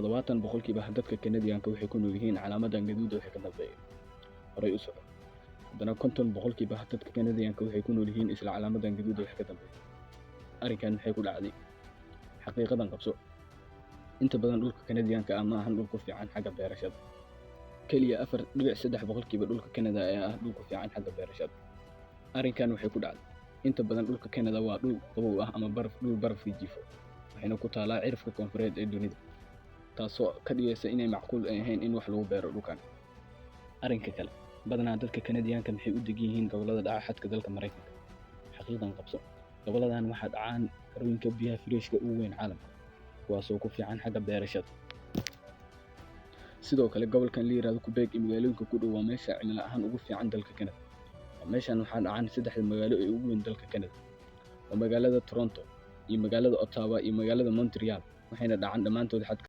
boqolkiiba dadka Kanadiyaanka waxay ku nool yihiin calaamadan gaduuda wixii ka dambeeya. Horay u soco. haddana 50 boqolkiiba dadka Kanadiyaanka waxay ku nool yihiin isla calaamadan gaduuda wixii ka dambeeya. Arrinkan maxay ku dhacday? Xaqiiqadan qabso. Inta badan dhulka Kanadiyaanka ma ahan dhul ku fiican xagga beerashada. Kaliya 4.3 boqolkiiba dhulka Kanada ayaa ah dhul ku fiican xagga beerashada. Arrinkan waxay ku dhacday. Inta badan dhulka Kanada waa dhul qabow ah ama dhul baraf jifo. waxayna ku taalaa cirifka koonfureed ee dunida, taasoo ka dhigaysa inay macquul ahayn in wax lagu beero dhulkan. Arrinka kale, badanaa dadka Kanadiyaanka waxay u degan yihiin gobollada dhaca xadka dalka Mareykanka. Xaqiiqdan qabso. Goboladan waxaa dhacaan harooyinka biyaha freeshka ugu weyn caalamka, kuwaasoo ku fiican xagga beerashada. Sidoo kale, gobolkan la yiraahdo Quebec iyo magaalooyinka ku dhow waa meesha cimilo ahaan ugu fiican dalka Kanada. Meeshan waxaa dhacaan 3 magaalo ee ugu weyn dalka Kanada. Waa magaalada Toronto iyo magaalada Ottawa iyo magaalada Montreal, waxayna dhacaan dhammaantood xadka